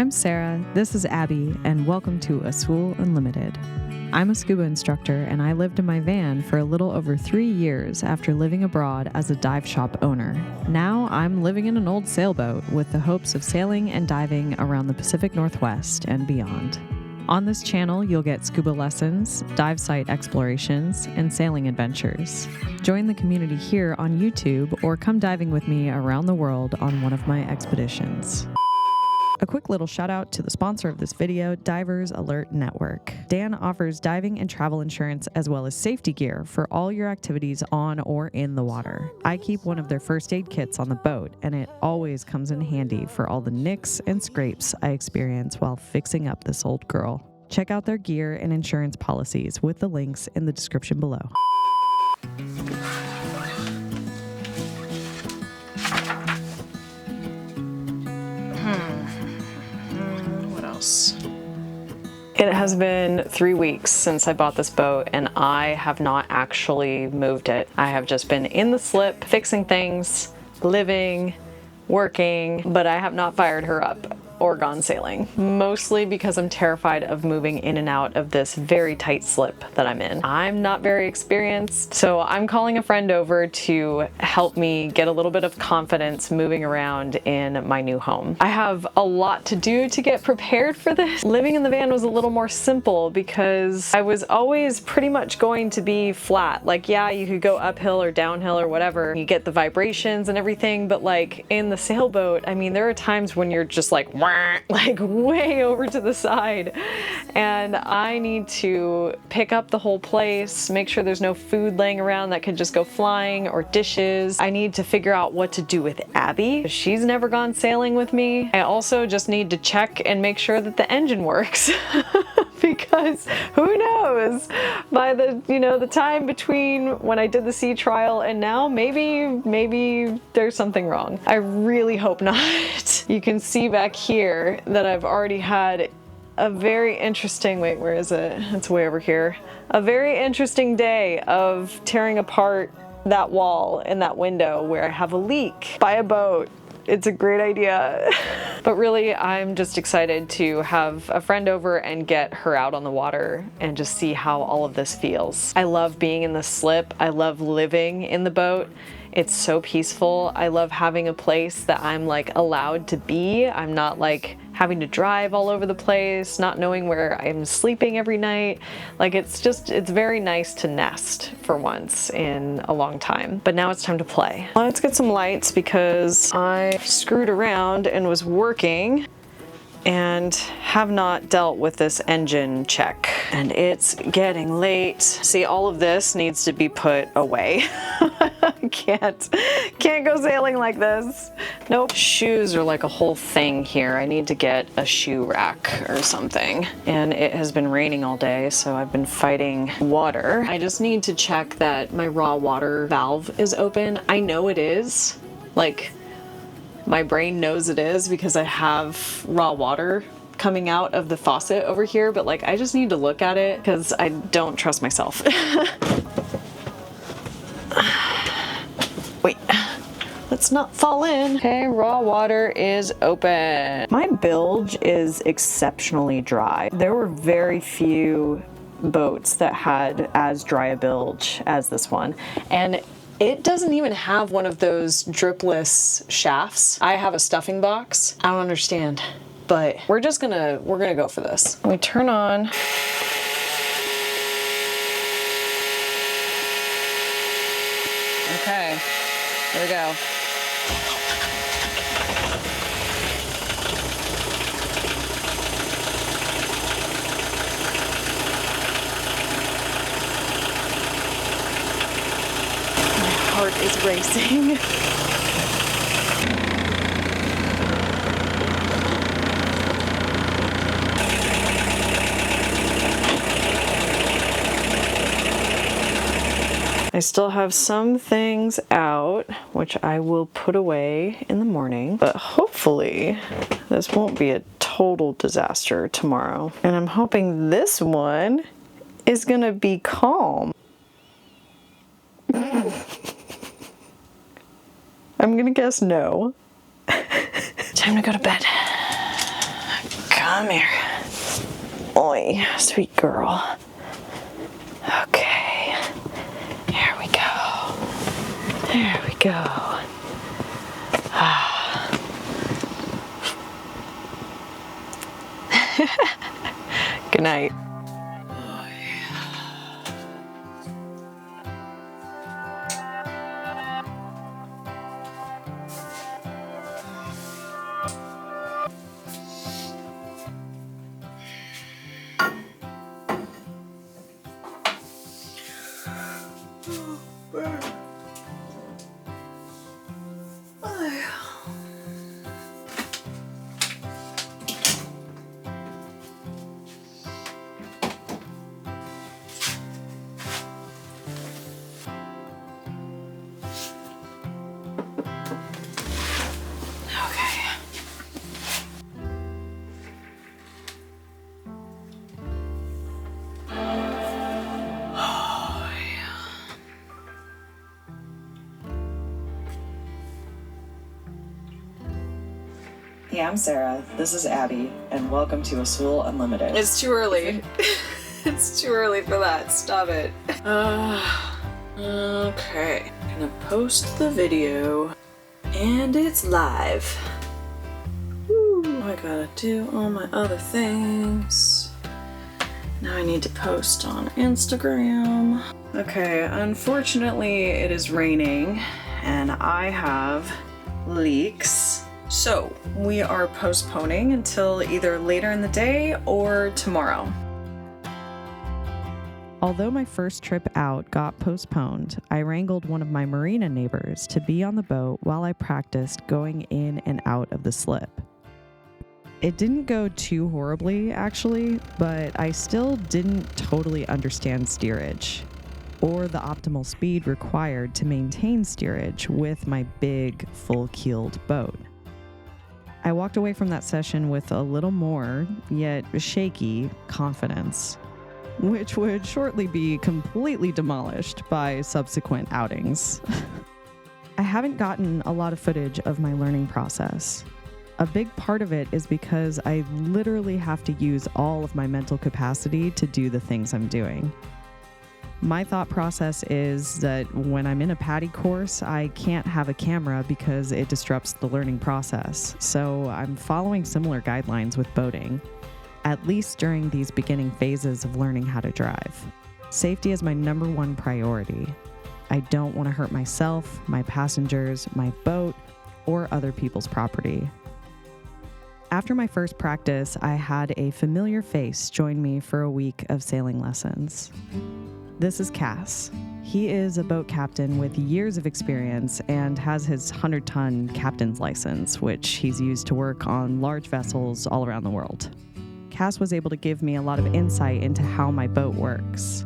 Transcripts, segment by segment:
I'm Sarah, this is Abby, and welcome to Azul Unlimited. I'm a scuba instructor, and I lived in my van for a little over 3 years after living abroad as a dive shop owner. Now I'm living in an old sailboat with the hopes of sailing and diving around the Pacific Northwest and beyond. On this channel, you'll get scuba lessons, dive site explorations, and sailing adventures. Join the community here on YouTube or come diving with me around the world on one of my expeditions. A quick little shout out to the sponsor of this video, Divers Alert Network. Dan offers diving and travel insurance as well as safety gear for all your activities on or in the water. I keep one of their first aid kits on the boat, and it always comes in handy for all the nicks and scrapes I experience while fixing up this old girl. Check out their gear and insurance policies with the links in the description below. It has been 3 weeks since I bought this boat, and I have not actually moved it. I have just been in the slip, fixing things, living, working, but I have not fired her up or gone sailing, mostly because I'm terrified of moving in and out of this very tight slip that I'm in. I'm not very experienced, so I'm calling a friend over to help me get a little bit of confidence moving around in my new home. I have a lot to do to get prepared for this. Living in the van was a little more simple because I was always pretty much going to be flat. Like, yeah, you could go uphill or downhill or whatever. You get the vibrations and everything, but like in the sailboat, I mean, there are times when you're just like way over to the side, and I need to pick up the whole place, make sure there's no food laying around that could just go flying or dishes. I need to figure out what to do with Abby. She's never gone sailing with me. I also just need to check and make sure that the engine works because who knows, by the time between when I did the sea trial and now, maybe there's something wrong. I really hope not. You can see back here that I've already had a very interesting, wait, where is it? It's way over here. A very interesting day of tearing apart that wall and that window where I have a leak by a boat. It's a great idea. But really, I'm just excited to have a friend over and get her out on the water and just see how all of this feels. I love being in the slip. I love living in the boat. It's so peaceful. I love having a place that I'm like allowed to be. I'm not like having to drive all over the place, not knowing where I'm sleeping every night. Like it's very nice to nest for once in a long time. But now it's time to play. Let's get some lights because I screwed around and was working and have not dealt with this engine check. And it's getting late. See, all of this needs to be put away. I can't go sailing like this. Nope. Shoes are like a whole thing here. I need to get a shoe rack or something. And it has been raining all day, so I've been fighting water. I just need to check that my raw water valve is open. I know it is. Like, my brain knows it is because I have raw water coming out of the faucet over here, but like I just need to look at it because I don't trust myself. Wait, let's not fall in. Okay, raw water is open. My bilge is exceptionally dry. There were very few boats that had as dry a bilge as this one, and it doesn't even have one of those dripless shafts. I have a stuffing box. I don't understand, but we're gonna go for this. We turn on. Okay, here we go. Heart is racing. I still have some things out, which I will put away in the morning, but hopefully this won't be a total disaster tomorrow. And I'm hoping this one is gonna be calm. I'm gonna guess no. Time to go to bed. Come here. Oi, sweet girl. Okay. There we go. There we go. Good night. Hey, I'm Sarah. This is Abby, and welcome to Azul Unlimited. It's too early. It's too early for that. Stop it. Okay. I'm gonna post the video, and it's live. Woo. I gotta do all my other things. Now I need to post on Instagram. Okay, unfortunately it is raining, and I have leaks. So, we are postponing until either later in the day or tomorrow. Although my first trip out got postponed, I wrangled one of my marina neighbors to be on the boat while I practiced going in and out of the slip. It didn't go too horribly, actually, but I still didn't totally understand steerage, or the optimal speed required to maintain steerage with my big, full-keeled boat. I walked away from that session with a little more, yet shaky, confidence, which would shortly be completely demolished by subsequent outings. I haven't gotten a lot of footage of my learning process. A big part of it is because I literally have to use all of my mental capacity to do the things I'm doing. My thought process is that when I'm in a PADI course, I can't have a camera because it disrupts the learning process. So I'm following similar guidelines with boating, at least during these beginning phases of learning how to drive. Safety is my number one priority. I don't want to hurt myself, my passengers, my boat, or other people's property. After my first practice, I had a familiar face join me for a week of sailing lessons. This is Cass. He is a boat captain with years of experience and has his 100-ton captain's license, which he's used to work on large vessels all around the world. Cass was able to give me a lot of insight into how my boat works.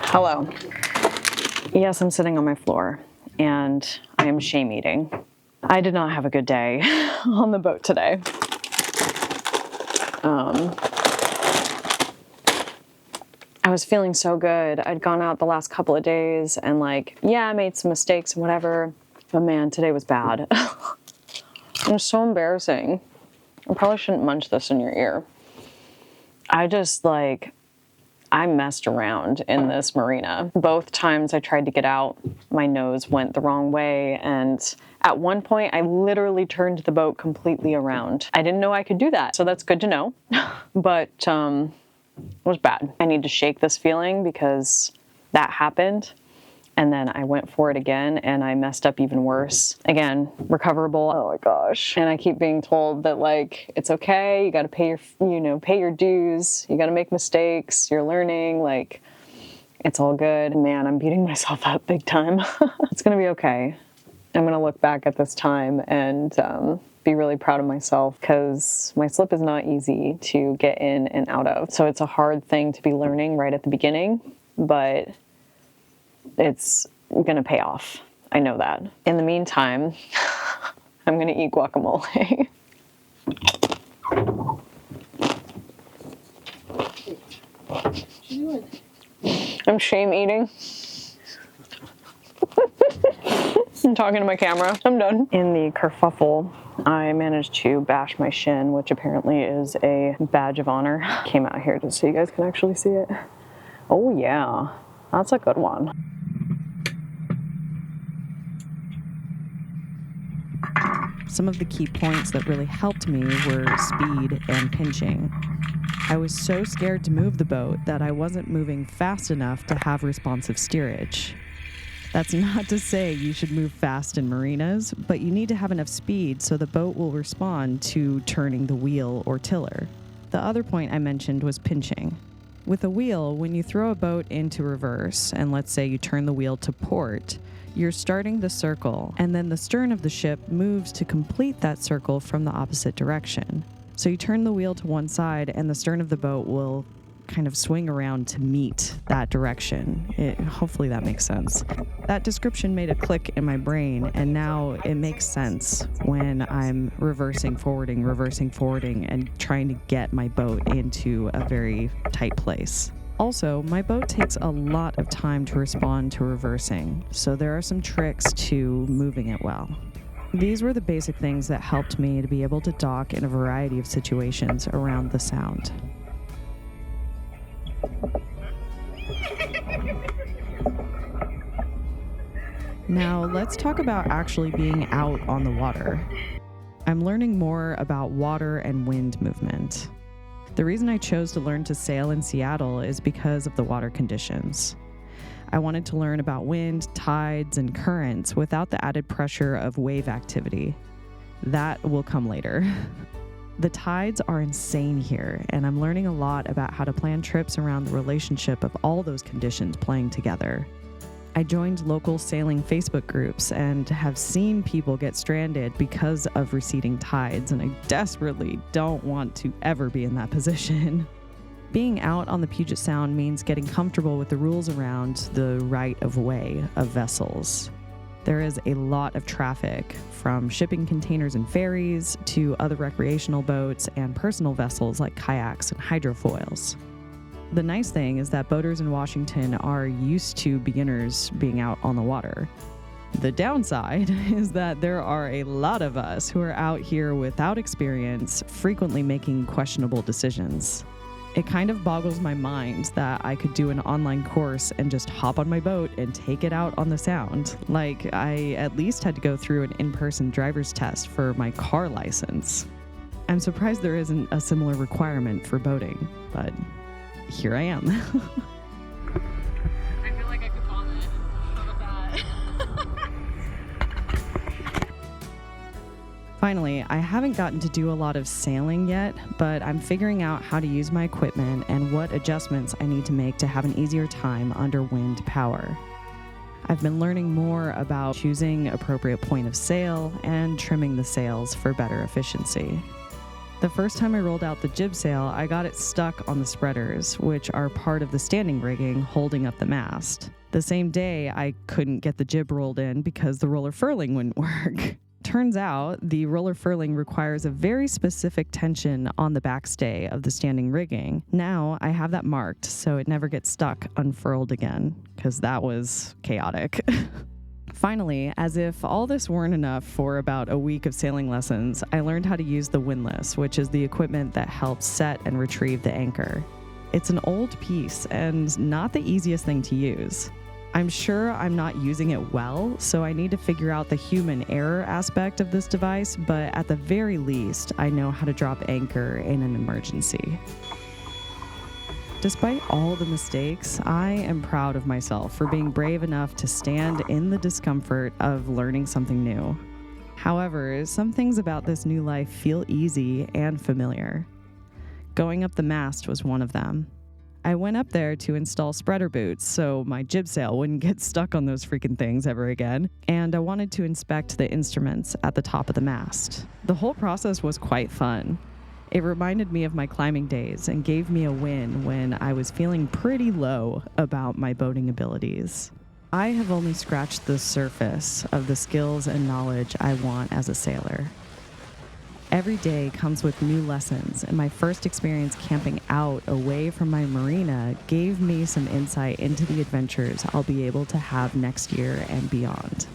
Hello. Yes, I'm sitting on my floor, and I am shame eating. I did not have a good day on the boat today. I was feeling so good. I'd gone out the last couple of days, and I made some mistakes and whatever, but man, today was bad. It was so embarrassing. I probably shouldn't munch this in your ear. I messed around in this marina. Both times I tried to get out, my nose went the wrong way, and at one point I literally turned the boat completely around. I didn't know I could do that, so that's good to know. But it was bad. I need to shake this feeling because that happened, and then I went for it again and I messed up even worse. Again, recoverable. Oh my gosh. And I keep being told that it's okay, you gotta pay your dues, you gotta make mistakes, you're learning, it's all good. Man, I'm beating myself up big time. It's gonna be okay. I'm gonna look back at this time and be really proud of myself because my slip is not easy to get in and out of. So it's a hard thing to be learning right at the beginning, but it's gonna pay off. I know that. In the meantime, I'm gonna eat guacamole. you doing? I'm shame eating. I'm talking to my camera. I'm done. In the kerfuffle, I managed to bash my shin, which apparently is a badge of honor. Came out here just so you guys can actually see it. Oh yeah, that's a good one. Some of the key points that really helped me were speed and pinching. I was so scared to move the boat that I wasn't moving fast enough to have responsive steerage. That's not to say you should move fast in marinas, but you need to have enough speed so the boat will respond to turning the wheel or tiller. The other point I mentioned was pinching. With a wheel, when you throw a boat into reverse, and let's say you turn the wheel to port, you're starting the circle, and then the stern of the ship moves to complete that circle from the opposite direction. So you turn the wheel to one side, and the stern of the boat will kind of swing around to meet that direction. Hopefully that makes sense. That description made a click in my brain, and now it makes sense when I'm reversing, forwarding, and trying to get my boat into a very tight place. Also, my boat takes a lot of time to respond to reversing, so there are some tricks to moving it well. These were the basic things that helped me to be able to dock in a variety of situations around the Sound. Now, let's talk about actually being out on the water. I'm learning more about water and wind movement. The reason I chose to learn to sail in Seattle is because of the water conditions. I wanted to learn about wind, tides, and currents without the added pressure of wave activity. That will come later. The tides are insane here, and I'm learning a lot about how to plan trips around the relationship of all those conditions playing together. I joined local sailing Facebook groups and have seen people get stranded because of receding tides, and I desperately don't want to ever be in that position. Being out on the Puget Sound means getting comfortable with the rules around the right of way of vessels. There is a lot of traffic, from shipping containers and ferries to other recreational boats and personal vessels like kayaks and hydrofoils. The nice thing is that boaters in Washington are used to beginners being out on the water. The downside is that there are a lot of us who are out here without experience, frequently making questionable decisions. It kind of boggles my mind that I could do an online course and just hop on my boat and take it out on the Sound. Like, I at least had to go through an in-person driver's test for my car license. I'm surprised there isn't a similar requirement for boating, but here I am. I feel like I could vomit. How about that? Finally, I haven't gotten to do a lot of sailing yet, but I'm figuring out how to use my equipment and what adjustments I need to make to have an easier time under wind power. I've been learning more about choosing appropriate point of sail and trimming the sails for better efficiency. The first time I rolled out the jib sail, I got it stuck on the spreaders, which are part of the standing rigging holding up the mast. The same day, I couldn't get the jib rolled in because the roller furling wouldn't work. Turns out, the roller furling requires a very specific tension on the backstay of the standing rigging. Now, I have that marked so it never gets stuck unfurled again, because that was chaotic. Finally, as if all this weren't enough for about a week of sailing lessons, I learned how to use the windlass, which is the equipment that helps set and retrieve the anchor. It's an old piece and not the easiest thing to use. I'm sure I'm not using it well, so I need to figure out the human error aspect of this device, but at the very least, I know how to drop anchor in an emergency. Despite all the mistakes, I am proud of myself for being brave enough to stand in the discomfort of learning something new. However, some things about this new life feel easy and familiar. Going up the mast was one of them. I went up there to install spreader boots so my jib sail wouldn't get stuck on those freaking things ever again, and I wanted to inspect the instruments at the top of the mast. The whole process was quite fun. It reminded me of my climbing days and gave me a win when I was feeling pretty low about my boating abilities. I have only scratched the surface of the skills and knowledge I want as a sailor. Every day comes with new lessons, and my first experience camping out away from my marina gave me some insight into the adventures I'll be able to have next year and beyond.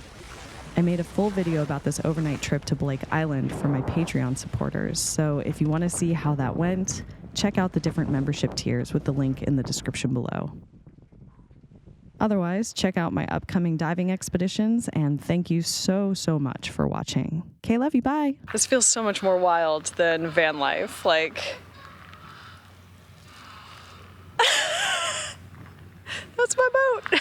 I made a full video about this overnight trip to Blake Island for my Patreon supporters, so if you want to see how that went, check out the different membership tiers with the link in the description below. Otherwise, check out my upcoming diving expeditions, and thank you so much for watching. Okay, love you, bye! This feels so much more wild than van life. Like, that's my boat.